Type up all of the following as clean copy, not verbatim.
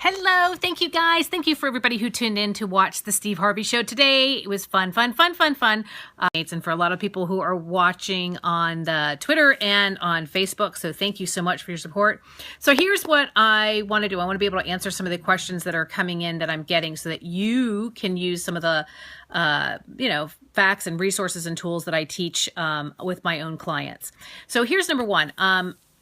Hello, thank you guys. Thank you for everybody who tuned in to watch the Steve Harvey Show today. It was fun. And for a lot of people who are watching on the Twitter and on Facebook, so thank you so much for your support. So here's what I want to do. I want to be able to answer some of the questions that are coming in that I'm getting so that you can use some of the facts and resources and tools that I teach with my own clients. So here's number one.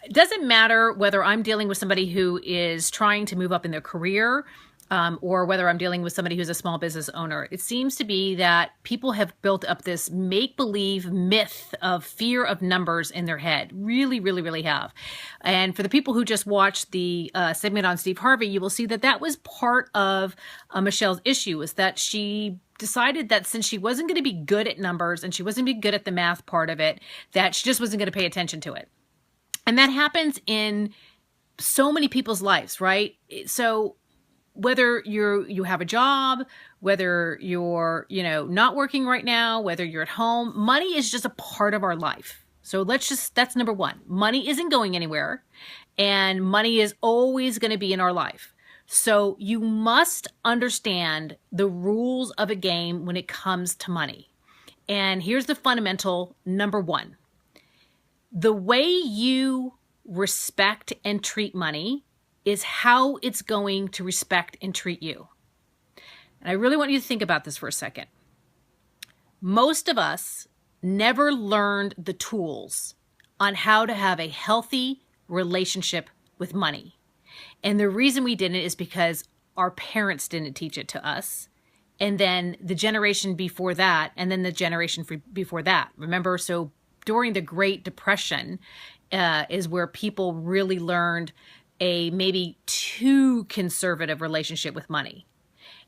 It doesn't matter whether I'm dealing with somebody who is trying to move up in their career or whether I'm dealing with somebody who's a small business owner. It seems to be that people have built up this make-believe myth of fear of numbers in their head. Really have. And for the people who just watched the segment on Steve Harvey, you will see that that was part of Michelle's issue, is that she decided that since she wasn't going to be good at numbers and she wasn't going to be good at the math part of it, that she just wasn't going to pay attention to it. And that happens in so many people's lives, right? So whether you have a job, whether you're, not working right now, whether you're at home, money is just a part of our life. So that's number one. Money isn't going anywhere, and money is always going to be in our life. So you must understand the rules of a game when it comes to money. And here's the fundamental number one. The way you respect and treat money is how it's going to respect and treat you. And I really want you to think about this for a second. Most of us never learned the tools on how to have a healthy relationship with money. And the reason we didn't is because our parents didn't teach it to us. And then the generation before that, and then the generation before that. Remember, so during the Great Depression is where people really learned a maybe too conservative relationship with money.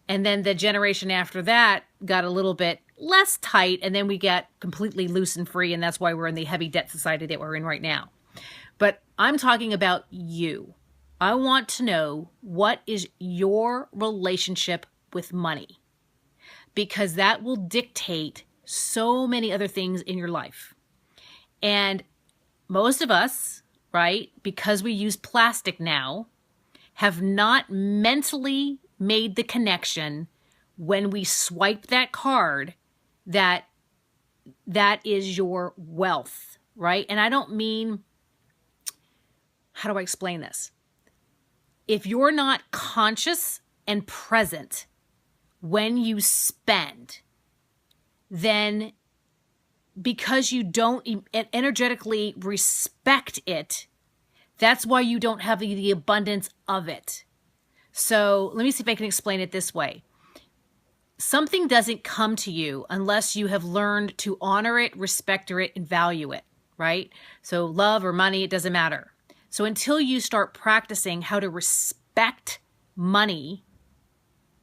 And then the generation after that got a little bit less tight, and then we got completely loose and free, and that's why we're in the heavy debt society that we're in right now. But I'm talking about you. I want to know, what is your relationship with money? Because that will dictate so many other things in your life. And most of us, right, because we use plastic now, have not mentally made the connection when we swipe that card that is your wealth, right? And I don't mean, how do I explain this? If you're not conscious and present when you spend, then because you don't energetically respect it, that's why you don't have the abundance of it. So let me see if I can explain it this way. Something doesn't come to you unless you have learned to honor it, respect it, and value it, right? So love or money, it doesn't matter. So until you start practicing how to respect money,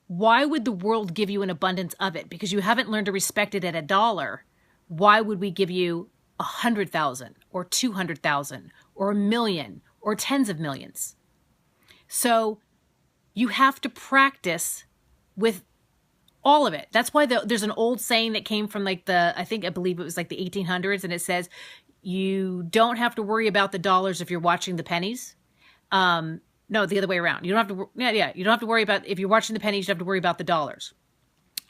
why would the world give you an abundance of it? Because you haven't learned to respect it at $1. Why would we give you 100,000 or 200,000 or 1 million or tens of millions? So you have to practice with all of it. That's why there's an old saying that came from I believe it was like the 1800s, and it says, you don't have to worry about the dollars if you're watching the pennies. No, the other way around. You don't have to, you don't have to worry about, if you're watching the pennies, you have to worry about the dollars.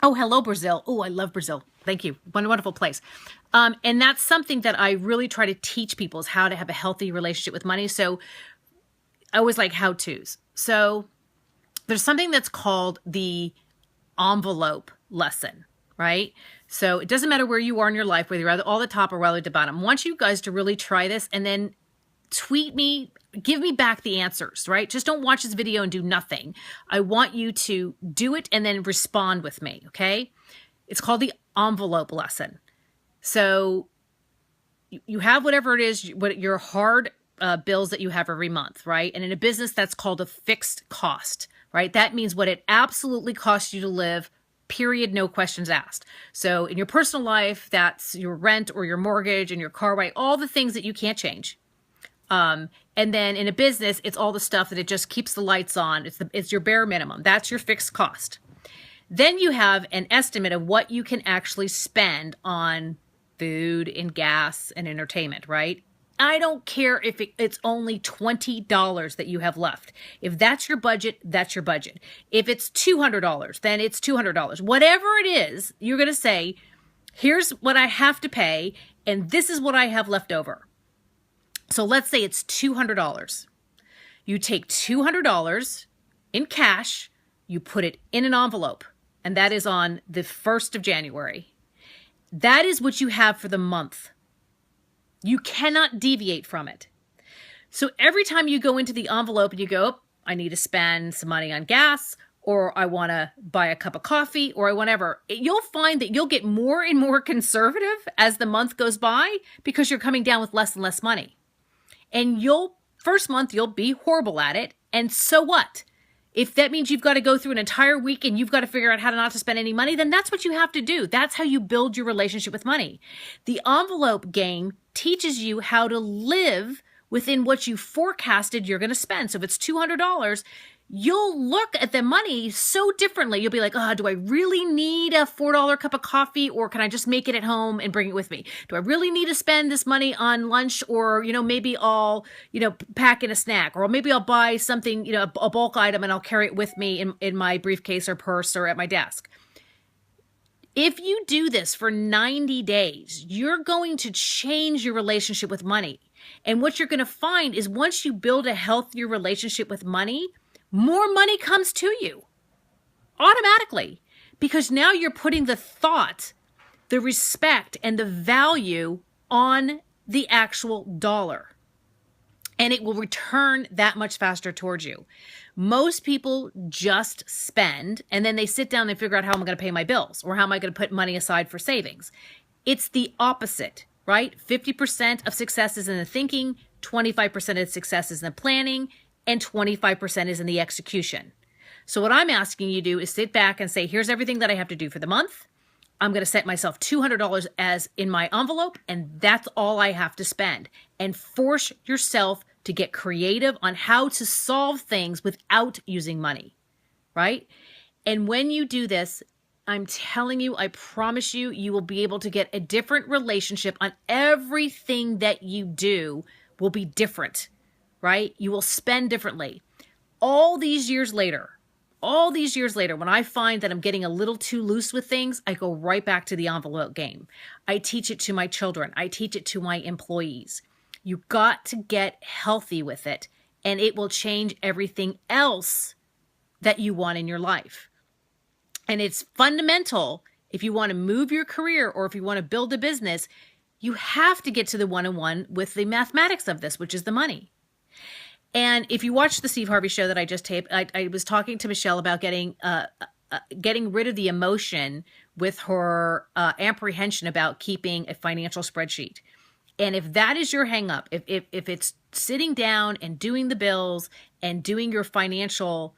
Oh, hello, Brazil. Oh, I love Brazil. Thank you. Wonderful place. And that's something that I really try to teach people, is how to have a healthy relationship with money. So I always like how-tos. So there's something that's called the envelope lesson, right? So it doesn't matter where you are in your life, whether you're at all the top or whether at the bottom. I want you guys to really try this and then tweet me, give me back the answers, right? Just don't watch this video and do nothing. I want you to do it and then respond with me, okay? It's called the envelope lesson. So you have whatever it is, what your hard bills that you have every month, right? And in a business, that's called a fixed cost, right? That means what it absolutely costs you to live, period, no questions asked. So in your personal life, that's your rent or your mortgage and your car, right? All the things that you can't change. And then in a business, it's all the stuff that it just keeps the lights on. It's your bare minimum. That's your fixed cost. Then you have an estimate of what you can actually spend on food and gas and entertainment, right? I don't care if it's only $20 that you have left. If that's your budget, that's your budget. If it's $200, then it's $200. Whatever it is, you're going to say, here's what I have to pay, and this is what I have left over. So let's say it's $200. You take $200 in cash, you put it in an envelope, and that is on the 1st of January. That is what you have for the month. You cannot deviate from it. So every time you go into the envelope and you go, oh, I need to spend some money on gas, or I want to buy a cup of coffee, or whatever, you'll find that you'll get more and more conservative as the month goes by because you're coming down with less and less money. And first month, you'll be horrible at it. And so what? If that means you've got to go through an entire week and you've got to figure out how to not to spend any money, then that's what you have to do. That's how you build your relationship with money. The envelope game teaches you how to live within what you forecasted you're going to spend. So if it's $200, you'll look at the money so differently. You'll be like, oh, do I really need a $4 cup of coffee, or can I just make it at home and bring it with me? Do I really need to spend this money on lunch, or, maybe I'll, pack in a snack, or maybe I'll buy something, a bulk item and I'll carry it with me in my briefcase or purse or at my desk. If you do this for 90 days, you're going to change your relationship with money. And what you're going to find is once you build a healthier relationship with money, more money comes to you automatically, because now you're putting the thought, the respect, and the value on the actual dollar. And it will return that much faster towards you. Most people just spend, and then they sit down and figure out how am I going to pay my bills, or how am I going to put money aside for savings. It's the opposite, right? 50% of success is in the thinking, 25% of success is in the planning, and 25% is in the execution. So what I'm asking you to do is sit back and say, here's everything that I have to do for the month. I'm going to set myself $200 as in my envelope, and that's all I have to spend. And force yourself to get creative on how to solve things without using money, right? And when you do this, I'm telling you, I promise you, you will be able to get a different relationship on everything that you do will be different, right? You will spend differently. All these years later, when I find that I'm getting a little too loose with things, I go right back to the envelope game. I teach it to my children. I teach it to my employees. You got to get healthy with it, and it will change everything else that you want in your life. And it's fundamental if you want to move your career or if you want to build a business, you have to get to the one-on-one with the mathematics of this, which is the money. And if you watch the Steve Harvey show that I just taped, I was talking to Michelle about getting rid of the emotion with her apprehension about keeping a financial spreadsheet. And if that is your hang up, if it's sitting down and doing the bills and doing your financial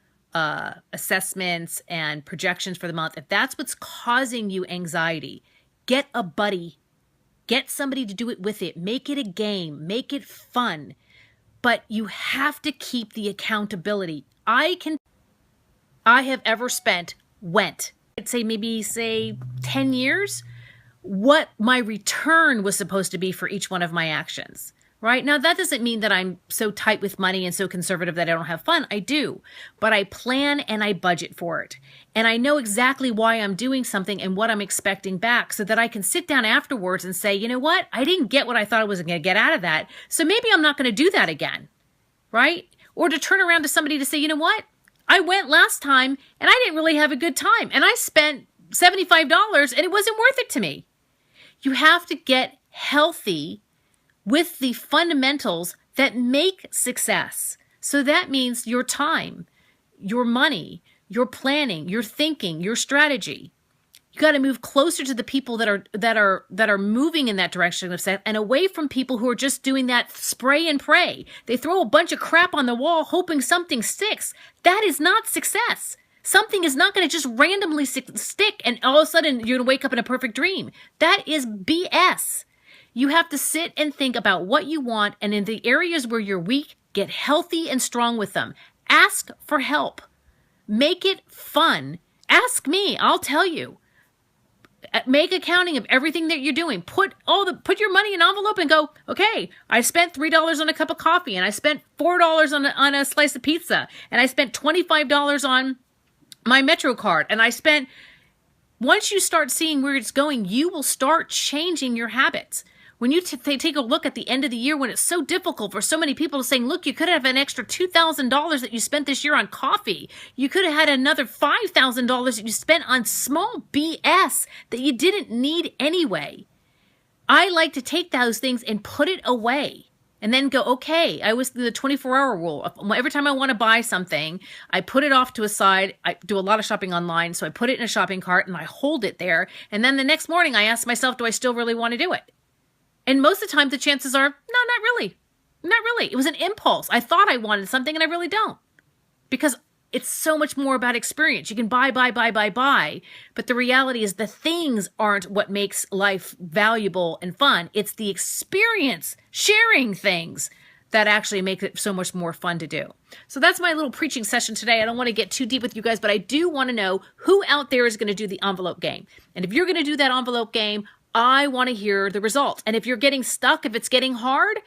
assessments and projections for the month, if that's what's causing you anxiety, get a buddy, get somebody to do it with it, make it a game, make it fun. But you have to keep the accountability. I have ever spent, I'd say maybe 10 years, what my return was supposed to be for each one of my actions, right? Now, that doesn't mean that I'm so tight with money and so conservative that I don't have fun. I do, but I plan and I budget for it. And I know exactly why I'm doing something and what I'm expecting back so that I can sit down afterwards and say, you know what? I didn't get what I thought I was going to get out of that. So maybe I'm not going to do that again, right? Or to turn around to somebody to say, you know what? I went last time and I didn't really have a good time. And I spent $75 and it wasn't worth it to me. You have to get healthy with the fundamentals that make success. So that means your time, your money, your planning, your thinking, your strategy. You got to move closer to the people that are moving in that direction of success and away from people who are just doing that spray and pray. They throw a bunch of crap on the wall hoping something sticks. That is not success. Something is not going to just randomly stick and all of a sudden you're going to wake up in a perfect dream. That is BS. You have to sit and think about what you want, and in the areas where you're weak, get healthy and strong with them. Ask for help. Make it fun. Ask me. I'll tell you. Make accounting of everything that you're doing. Put your money in an envelope and go, okay, I spent $3 on a cup of coffee, and I spent $4 on a slice of pizza, and I spent $25 on my Metro card, and I spent. Once you start seeing where it's going, you will start changing your habits. When you take a look at the end of the year, when it's so difficult for so many people to say, look, you could have an extra $2,000 that you spent this year on coffee. You could have had another $5,000 that you spent on small BS that you didn't need anyway. I like to take those things and put it away. And then go, okay, I was the 24-hour rule. Every time I want to buy something, I put it off to a side. I do a lot of shopping online, so I put it in a shopping cart and I hold it there. And then the next morning, I ask myself, do I still really want to do it? And most of the time, the chances are, no, not really. Not really. It was an impulse. I thought I wanted something and I really don't. Because it's so much more about experience. You can buy. But the reality is the things aren't what makes life valuable and fun. It's the experience, sharing things, that actually make it so much more fun to do. So that's my little preaching session today. I don't want to get too deep with you guys, but I do want to know who out there is going to do the envelope game. And if you're going to do that envelope game, I want to hear the results. And if you're getting stuck, if it's getting hard,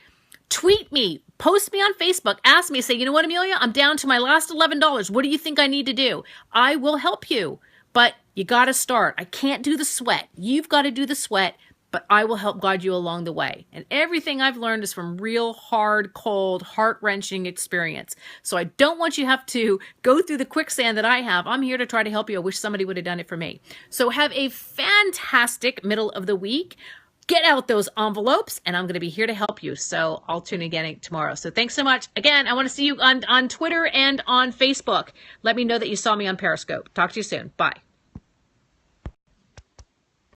tweet me, post me on Facebook, ask me, say, you know what, Amelia, I'm down to my last $11. What do you think I need to do? I will help you, but you got to start. I can't do the sweat. You've got to do the sweat, but I will help guide you along the way. And everything I've learned is from real hard, cold, heart-wrenching experience. So I don't want you to have to go through the quicksand that I have. I'm here to try to help you. I wish somebody would have done it for me. So have a fantastic middle of the week. Get out those envelopes, and I'm going to be here to help you. So I'll tune in again tomorrow. So thanks so much. Again, I want to see you on Twitter and on Facebook. Let me know that you saw me on Periscope. Talk to you soon. Bye.